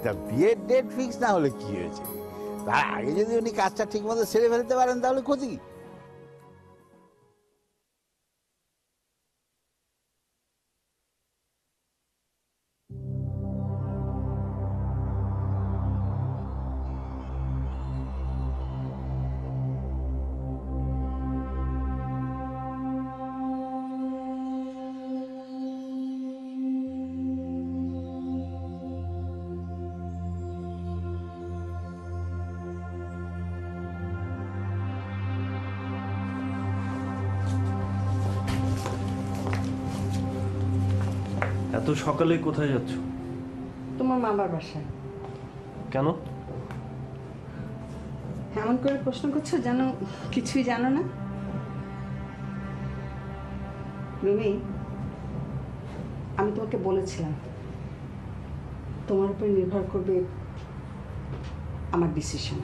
তা বিয়ের date fix না হলে কি হয়েছে? তার আগে যদি উনি কাজটা ঠিক মতো সেরে ফেলতে পারেন তাহলে ক্ষতি কি? এত সকালে কোথায় যাচ্ছ? তোমার মামার বাসায়। কেন? এমন করে প্রশ্ন করছো যেন কিছুই জানো না। রুমি, আমি তোমাকে বলেছিলাম তোমার উপর নির্ভর করবে আমার ডিসিশন।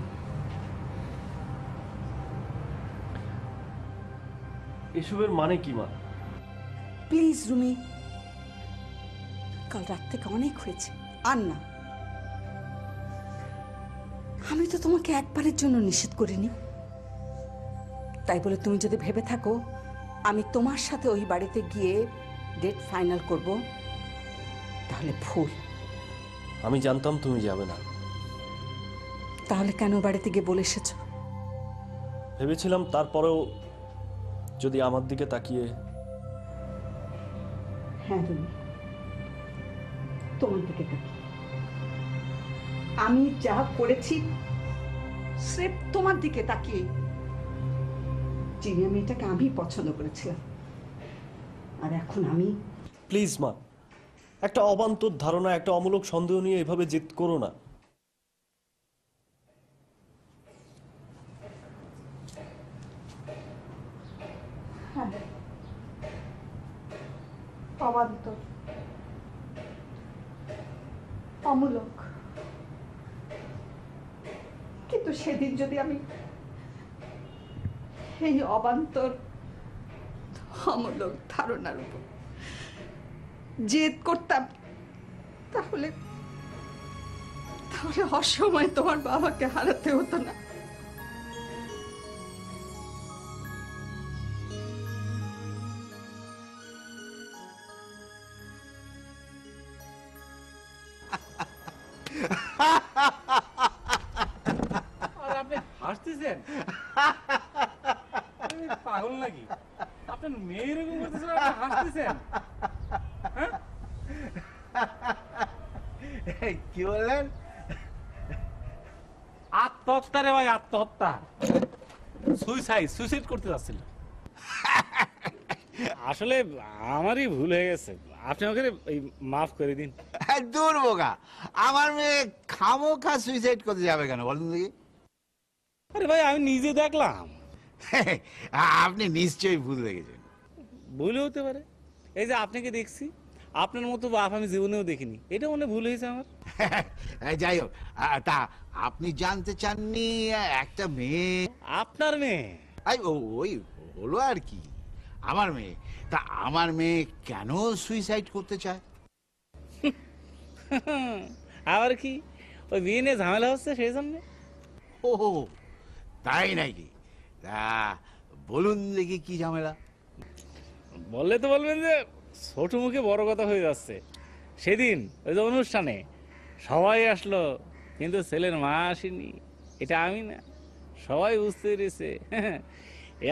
এসবের মানে কি মা? প্লিজ রুমি, কাল রাত থেকে অনেক হয়েছে, আর না। আমি তো তোমাকে একবারের জন্য নিষেধ করিনি, তাই বলে তুমি যদি ভেবে থাকো আমি তোমার সাথে ওই বাড়িতে গিয়ে ডেট ফাইনাল করব, তাহলে ভুল। আমি জানতাম তুমি যাবে না। তাহলে কেন বাড়িতে গিয়ে বলে এসেছো? ভেবেছিলাম তারপরেও যদি আমার দিকে তাকিয়ে। হ্যাঁ রুমি, তোমার দিকে তাকিয়ে আমি যা করেছি স্রেফ তোমার দিকে তাকিয়ে। চিনিয়া মেয়েটাকে আমি পছন্দ করেছিলাম, আর এখন আমি। প্লিজ মা, একটা অবান্তর ধারণা, একটা অমূলক সন্দেহ নিয়ে এভাবে জেদ করো না। অবান্তর, অমূলক, কিন্তু সেদিন যদি আমি এই অবান্তর অমূলক ধারণার উপর জেদ করতাম, তাহলে তাহলে অসময়ে তোমার বাবাকে হারাতে হতো না। আপনি হাসতেছেন? পাগল নাকি? আপনার মেয়ে এরকম করতেছেন, আপনি হাসতেছেন? কি বললেন? আত্মহত্যা রে ভাই, আত্মহত্যা। সুইসাইড করতে যাচ্ছিল। আসলে আমারই ভুল হয়ে গেছে, আপনি আমাকে মাফ করে দিন। দূর বোকা, আমার মেয়ে খামোখা সুইসাইড করতে যাবে কেন বলুন দেখি? আরে ভাই, আমি নিজে দেখলাম। আপনি নিশ্চয়ই ভুল দেখেছেন। ভুল হতে পারে, এই যে আপনাকে দেখছি, আপনার মতো বাপ আমি জীবনেও দেখিনি, এটা মনে ভুল হয়েছে আমার। যাই হোক, তা আপনি জানতে চাননি একটা মেয়ে? আপনার মেয়ে? ওই হলো আর কি, আমার মেয়ে। তা আমার মেয়ে কেন সুইসাইড করতে চায়? আবার কি ওই বিয়ে নিয়ে ঝামেলা হচ্ছে সেই জন্য? ও তাই নাকি? তা বলুন দেখি কি ঝামেলা। বললে তো বলবেন যে ছোট মুখে বড় কথা হয়ে যাচ্ছে। সেদিন ওই যে অনুষ্ঠানে সবাই আসলো, কিন্তু ছেলের মা আসেনি। এটা আমি না, সবাই বুঝতে পেরেছে।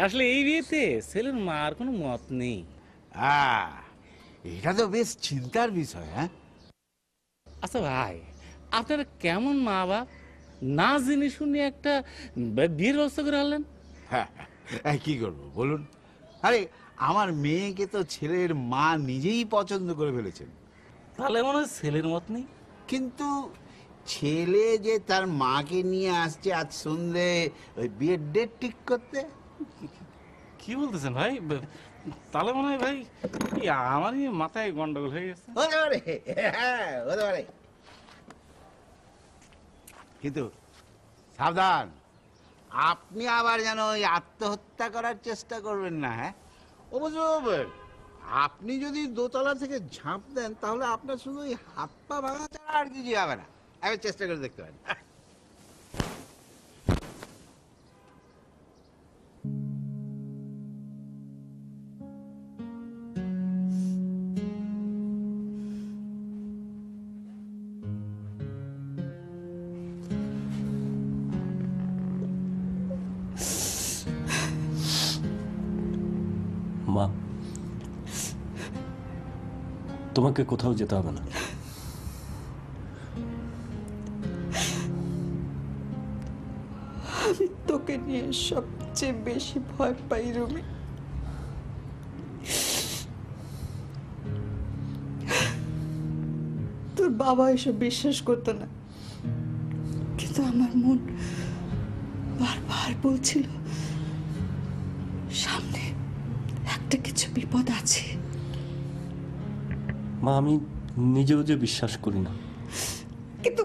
আসলে এই বিয়েতে ছেলের মার কোনো মত নেই। এটা তো বেশ চিন্তার বিষয়। হ্যাঁ, আচ্ছা ভাই, আপনারা কেমন মা বাপ, না জেনে শুনে একটা বিয়ের ব্যবস্থা করে আনলেন? কি করবো বলুন? আরে আমার মেয়েকে তো ছেলের মা নিজেই পছন্দ করে ফেলেছেন। তাহলে মনে হয় ছেলের মত নেই। কিন্তু ছেলে যে তার মাকে নিয়ে আসছে আজ সন্ধ্যে ওই বিয়ের ডেট ঠিক করতে। কি বলতেছেন ভাই? তাহলে মনে হয় ভাই আমারই মাথায় গন্ডগোল হয়ে গেছে। হতে পারে, হ্যাঁ হতে পারে, কিন্তু সাবধান, আপনি আবার যেন ওই আত্মহত্যা করার চেষ্টা করবেন না। হ্যাঁ, অবশ্য আপনি যদি দোতলা থেকে ঝাঁপ দেন তাহলে আপনার শুধু ওই হাত পা ভাঙা ছাড়া আর কিছু হবে না। একবার চেষ্টা করে দেখতে পারেন। মা, তোমাকে কোথাও যেতে হবে না। আমি তোকে নিয়ে সবচেয়ে বেশি ভয় পাই রুমি। তোর বাবা এসব বিশ্বাস করতো না, কিন্তু আমার মন বারবার বলছিল সামনে একটা কিছু বিপদ আছে। মা, আমি নিজেও যে বিশ্বাস করি না। কিন্তু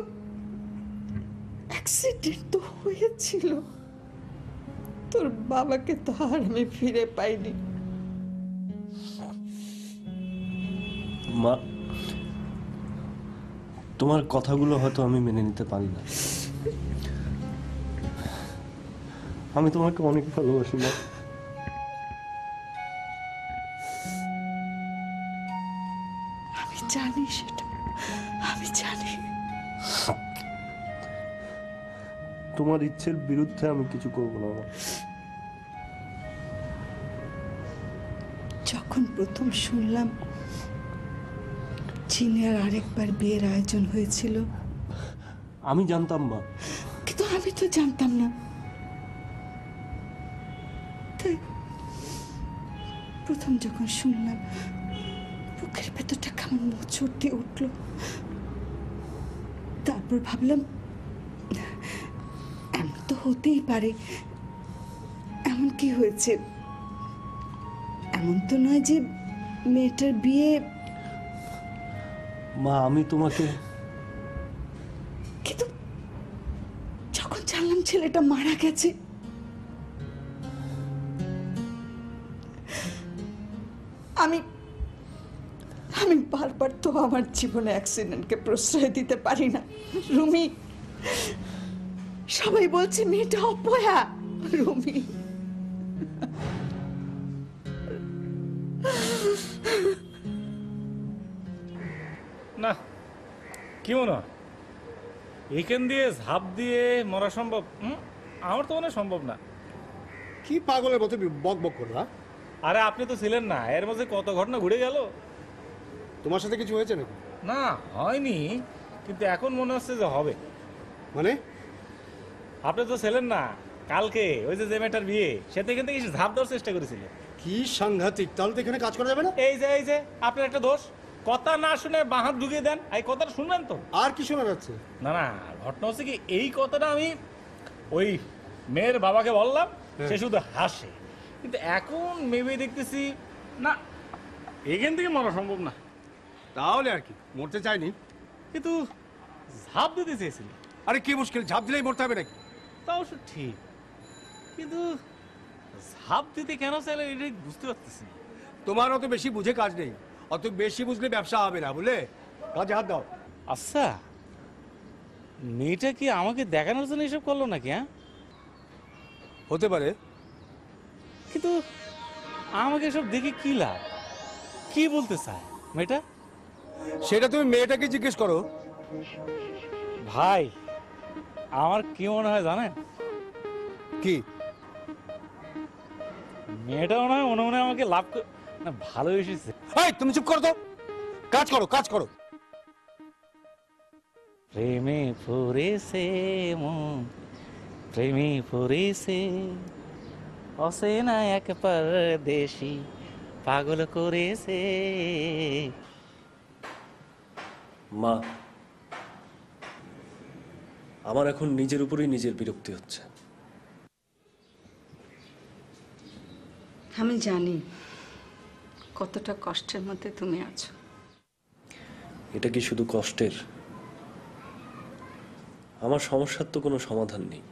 অ্যাক্সিডেন্ট তো হয়েছিল, তোর বাবাকে তো আর আমি ফিরে পাইনি। মা, তোমার কথাগুলো হয়তো আমি মেনে নিতে পারি না। আমি তোমাকে অনেক ভালোবাসি মা। আমি জানি সেটা, আমি জানি। তোমার ইচ্ছের বিরুদ্ধে আমি কিছু করবো না মা। যখন প্রথম শুনলাম চীনের আরেকবার বিয়ের আয়োজন হয়েছিল, আমি জানতাম মা। কিন্তু আমি তো জানতাম না। তাই প্রথম যখন শুনলাম বুকের ভেতরটা কেমন মোচড় দিয়ে উঠল। তারপর ভাবলাম এমন তো হতেই পারে, এমন কি হয়েছে? এমন তো নয় যে মেয়েটার বিয়ে। মা, আমি তোমাকে, কিন্তু যখন জানলাম ছেলেটা মারা গেছে, আমি আমি বারবার তো আমার জীবনে অ্যাক্সিডেন্টকে প্রশ্রয় দিতে পারি না রুমি। সবাই বলছে মেয়েটা অপয়া। রুমি, না, কি মনে হয় এইখান দিয়ে ঝাঁপ দিয়ে মরা সম্ভব? আমার তো মনে হয় সম্ভব না। কি পাগলের মতো বক বক করলা? আরে আপনি তো ছিলেন না, এর মধ্যে কত ঘটনা ঘুরে গেল। তোমার সাথে কিছু হয়েছে নাকি? না, হয়নি, কিন্তু এখন মনে হচ্ছে যে হবে। মানে আপনি তো ছিলেন না কালকে ওই যে মেয়েটার বিয়ে, সে তো এখান থেকে ঝাঁপ দেওয়ার চেষ্টা করেছিল। কি সাংঘাতিক! তাহলে তো এখানে কাজ করা যাবে না। এই যে আপনার একটা দোষ, কথা না শুনে বাঁ হাত ঢুকিয়ে দেন। এই কথাটা শুনবেন তো? আর কি শোনা যাচ্ছে? না না, ঘটনা হচ্ছে কি, এই কথাটা আমি ওই মেয়ের বাবাকে বললাম, সে শুধু হাসে। কিন্তু এখন মেয়ে দেখতেছি না, এখান থেকে মরা সম্ভব না। তাহলে আর কি, মরতে চাইনি, কিন্তু ঝাঁপ দিতে চেয়েছিল। আরে কি মুশকিল, ঝাঁপ দিলেই মরতে হবে নাকি? তা অবশ্য ঠিক, কিন্তু ঝাঁপ দিতে কেন চাইলে এটা বুঝতে পারতেছি না। তোমার অত বেশি বুঝে কাজ নেই, অত বেশি বুঝলে ব্যবসা হবে না, বুঝলে? কাজে হাত দাও। আচ্ছা, মেয়েটা কি আমাকে দেখানোর জন্য এসব করলো নাকি? হ্যাঁ, হতে পারে, কিন্তু আমাকে সব দেখে কি লাভ? কি বলতে চায় মেয়েটা? সেটা তুমি মেয়েটাকে জিজ্ঞেস করো। ভাই, আমার কি মনে হয় জানেন? কি? মেয়েটা মনে হয় মনে মনে আমাকে লাভ না ভালোবেসেছে। এই তুমি চুপ করো তো, কাজ করো কাজ করো। প্রেমে পড়েছে মন, প্রেমে পড়েছে অচেনা এক পরদেশি, পাগল করেছে। মা, আমার এখন নিজের উপরেই নিজের বিরক্তি হচ্ছে। আমি জানি কতটা কষ্টের মধ্যে তুমি আছো। এটা কি শুধু কষ্টের? আমার সমস্যার তো কোনো সমাধান নেই।